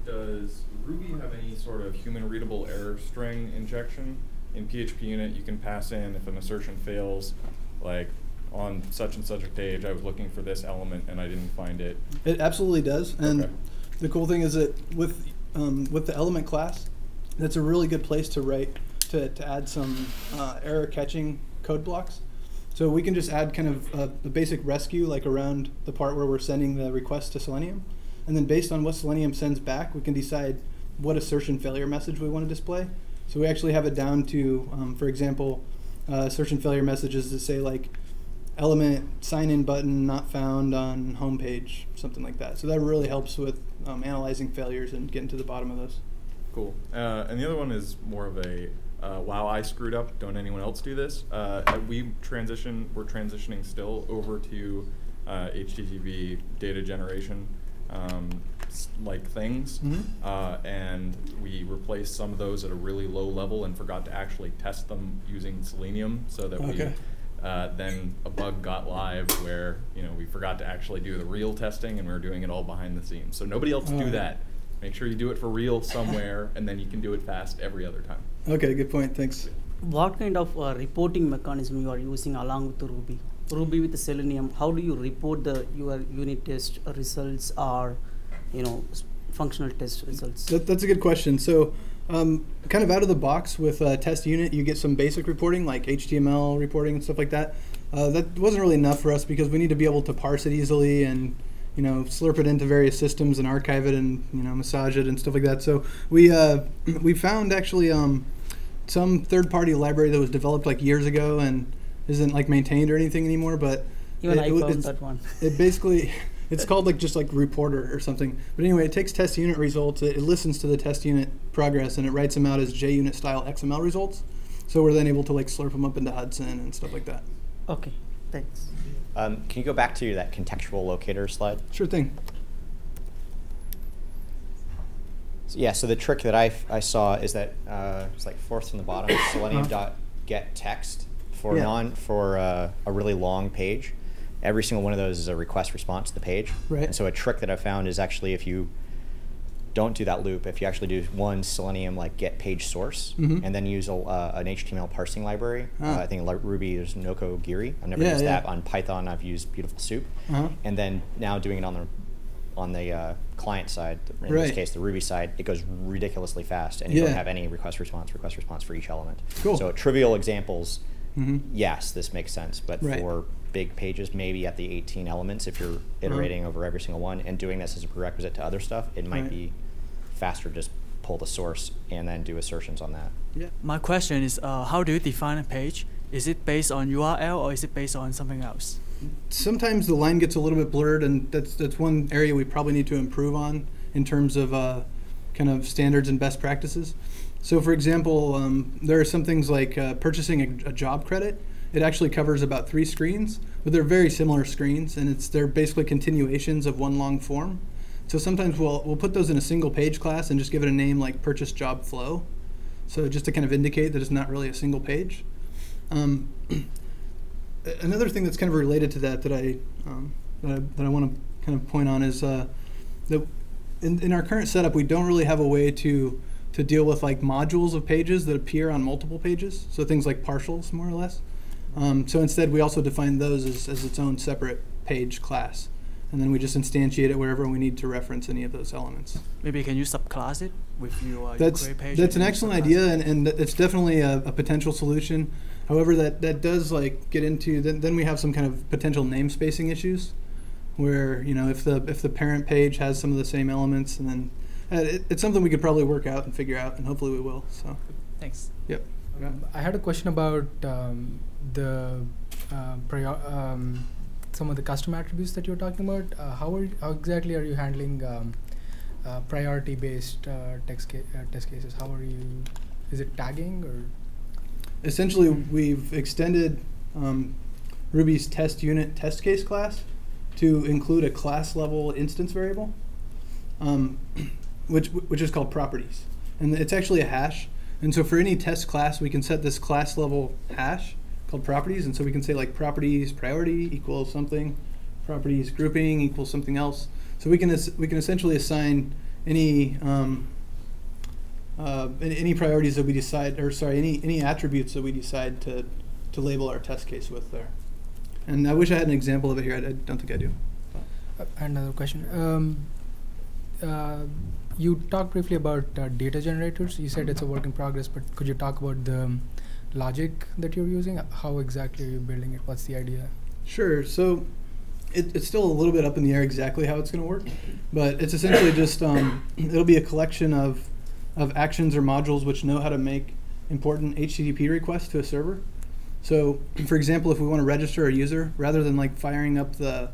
Does Ruby have any sort of human readable error string injection? In PHP unit, you can pass in if an assertion fails, like on such and such a page, I was looking for this element and I didn't find it. It absolutely does. And okay. The cool thing is that with the element class, that's a really good place to write, to add some error catching code blocks. So we can just add kind of the basic rescue like around the part where we're sending the request to Selenium. And then based on what Selenium sends back, we can decide what assertion failure message we want to display. So we actually have it down to, for example, assertion failure messages that say like element sign-in button not found on home page, something like that. So that really helps with analyzing failures and getting to the bottom of those. Cool. And the other one is more of a, wow, I screwed up, don't anyone else do this? We're transitioning still over to HTTP data generation like things, and we replaced some of those at a really low level and forgot to actually test them using Selenium, so that we then a bug got live where we forgot to actually do the real testing and we were doing it all behind the scenes. So nobody else do that. Make sure you do it for real somewhere, and then you can do it fast every other time. Okay, good point. Thanks. What kind of reporting mechanism you are using along with the Ruby? Ruby with the Selenium, how do you report your unit test results or functional test results? That's a good question. So kind of out of the box with test unit, you get some basic reporting like HTML reporting and stuff like that. That wasn't really enough for us because we need to be able to parse it easily and slurp it into various systems and archive it and massage it and stuff like that. So we found actually some third-party library that was developed like years ago and isn't like maintained or anything anymore, but even I found that one. It basically, it's called just like Reporter or something. But anyway, it takes test unit results, it listens to the test unit progress, and it writes them out as JUnit style XML results. So we're then able to like slurp them up into Hudson and stuff like that. Okay, thanks. Can you go back to that contextual locator slide? Sure thing. So, yeah, so the trick that I saw is that it's like fourth from the bottom, selenium.getText for a really long page. Every single one of those is a request response to the page. Right. And so a trick that I found is actually if you don't do that loop, if you actually do one Selenium like get page source and then use an HTML parsing library. I think like Ruby there's Noko Giri. I've never used that. On Python I've used Beautiful Soup. And then now doing it on the client side, in this case the Ruby side, it goes ridiculously fast and you don't have any request response for each element. Cool. So trivial examples, yes, this makes sense, but for big pages, maybe at the 18 elements, if you're iterating over every single one and doing this as a prerequisite to other stuff, it might be faster just pull the source and then do assertions on that. Yeah. My question is, how do you define a page? Is it based on URL or is it based on something else? Sometimes the line gets a little bit blurred, and that's one area we probably need to improve on in terms of kind of standards and best practices. So for example, there are some things like purchasing a job credit. It actually covers about 3 screens, but they're very similar screens, and they're basically continuations of one long form. So sometimes we'll put those in a single page class and just give it a name like purchase job flow. So just to kind of indicate that it's not really a single page. Another thing that's kind of related to that I want to kind of point on is that in our current setup we don't really have a way to deal with like modules of pages that appear on multiple pages. So things like partials, more or less. So instead we also define those as its own separate page class. And then we just instantiate it wherever we need to reference any of those elements. Maybe can you subclass it with your query page? That's an excellent idea, and it's definitely a potential solution. However, that does like get into then we have some kind of potential name spacing issues, where if the parent page has some of the same elements, and then it's something we could probably work out and figure out, and hopefully we will. So. Thanks. Yep. I had a question about some of the custom attributes that you're talking about. How exactly are you handling priority-based test cases? Is it tagging or? Essentially, we've extended Ruby's test unit test case class to include a class level instance variable, which is called properties, and it's actually a hash. And so for any test class, we can set this class level hash called properties, and so we can say like properties priority equals something, properties grouping equals something else. So we can essentially assign any priorities that we decide, or sorry, any attributes that we decide to label our test case with there. And I wish I had an example of it here. I don't think I do. Another question. You talked briefly about data generators. You said it's a work in progress, but could you talk about the logic that you're using? How exactly are you building it? What's the idea? Sure. So it's still a little bit up in the air exactly how it's going to work, but it's essentially just it'll be a collection of actions or modules which know how to make important HTTP requests to a server. So, for example, if we want to register a user, rather than like firing up a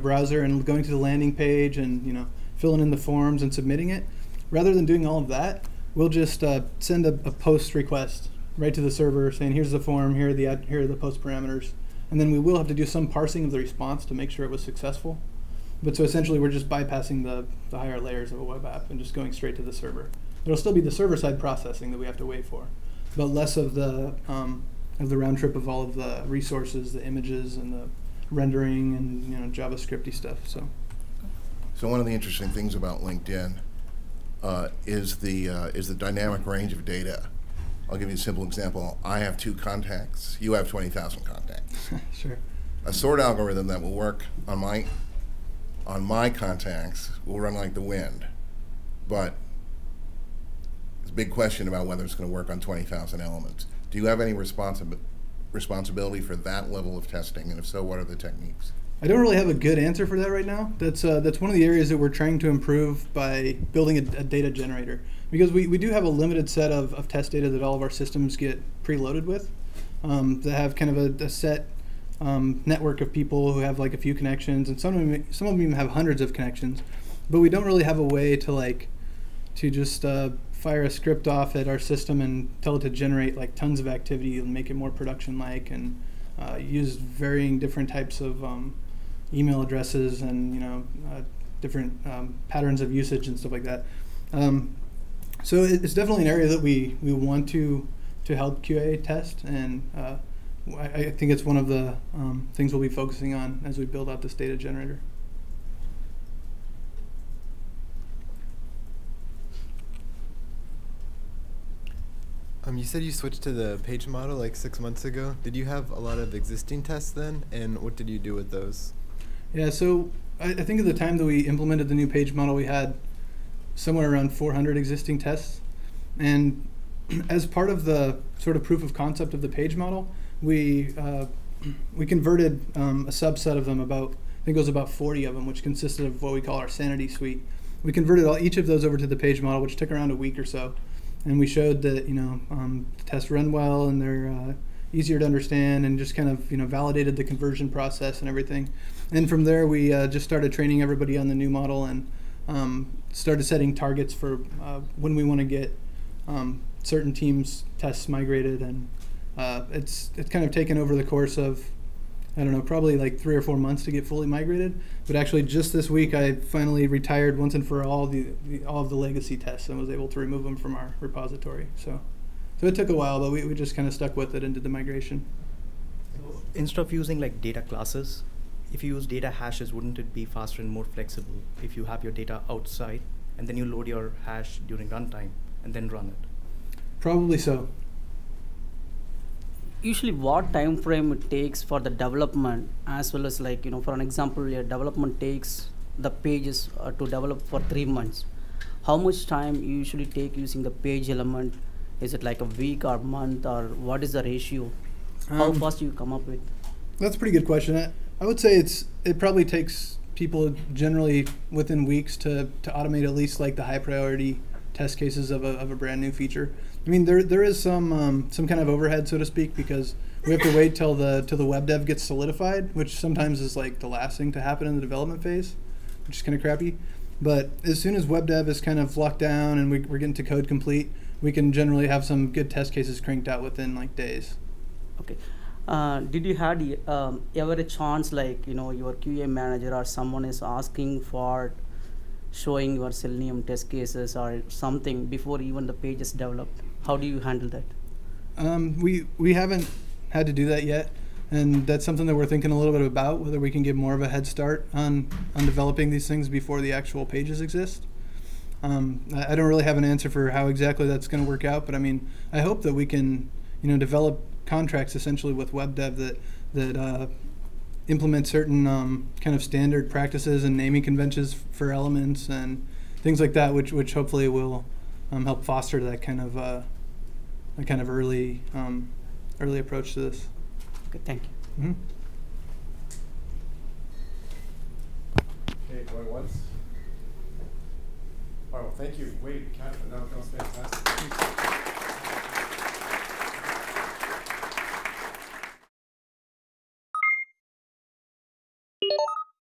browser and going to the landing page and filling in the forms and submitting it, rather than doing all of that, we'll just send a post request right to the server saying, here's the form, here are the post parameters, and then we will have to do some parsing of the response to make sure it was successful. But so essentially, we're just bypassing the higher layers of a web app and just going straight to the server. There'll still be the server-side processing that we have to wait for, but less of the round trip of all of the resources, the images, and the rendering, and JavaScripty stuff. So one of the interesting things about LinkedIn is the dynamic range of data. I'll give you a simple example. I have 2 contacts. You have 20,000 contacts. Sure. A sort algorithm that will work on my contacts will run like the wind, but there's a big question about whether it's going to work on 20,000 elements. Do you have any responsibility for that level of testing, and if so, what are the techniques? I don't really have a good answer for that right now. That's one of the areas that we're trying to improve by building a data generator, because we do have a limited set of test data that all of our systems get preloaded with, that have kind of a set network of people who have like a few connections, and some of them even have hundreds of connections, but we don't really have a way to just fire a script off at our system and tell it to generate like tons of activity and make it more production-like, and use varying different types of email addresses and different patterns of usage and stuff like that. So it's definitely an area that we want to help QA test, and I think it's one of the things we'll be focusing on as we build out this data generator. You said you switched to the page model like 6 months ago. Did you have a lot of existing tests then, and what did you do with those? Yeah, so I think at the time that we implemented the new page model, we had somewhere around 400 existing tests. And as part of the sort of proof of concept of the page model, we converted a subset of them, I think it was about 40 of them, which consisted of what we call our sanity suite. We converted each of those over to the page model, which took around a week or so. And we showed that the tests run well and they're easier to understand, and just kind of validated the conversion process and everything. And from there, we just started training everybody on the new model, and started setting targets for when we want to get certain teams' tests migrated. And it's kind of taken over the course of, I don't know, probably like 3 or 4 months to get fully migrated. But actually, just this week, I finally retired once and for all all of the legacy tests and was able to remove them from our repository. So it took a while, but we just kind of stuck with it and did the migration. So instead of using like data classes, if you use data hashes, wouldn't it be faster and more flexible if you have your data outside and then you load your hash during runtime and then run it? Probably so. Usually what time frame it takes for the development, as well as like for an example, your development takes the pages to develop for 3 months. How much time you usually take using the page element? Is it like a week or month, or what is the ratio? How fast do you come up with? That's a pretty good question. I would say it probably takes people generally within weeks to automate at least like the high priority test cases of a brand new feature. I mean, there is some kind of overhead, so to speak, because we have to wait till the web dev gets solidified, which sometimes is like the last thing to happen in the development phase, which is kind of crappy. But as soon as web dev is kind of locked down and we're getting to code complete, we can generally have some good test cases cranked out within like days. Okay. Did you had ever a chance like your QA manager or someone is asking for showing your Selenium test cases or something before even the page is developed? How do you handle that? We haven't had to do that yet, and that's something that we're thinking a little bit about, whether we can get more of a head start on developing these things before the actual pages exist. I don't really have an answer for how exactly that's going to work out, but I mean, I hope that we can, develop contracts essentially with web dev that implement certain kind of standard practices and naming conventions for elements and things like that, which hopefully will help foster that kind of early approach to this. Okay, thank you. Mm-hmm. Okay, going once. All right, well, thank you, Wade, Catron. That was fantastic.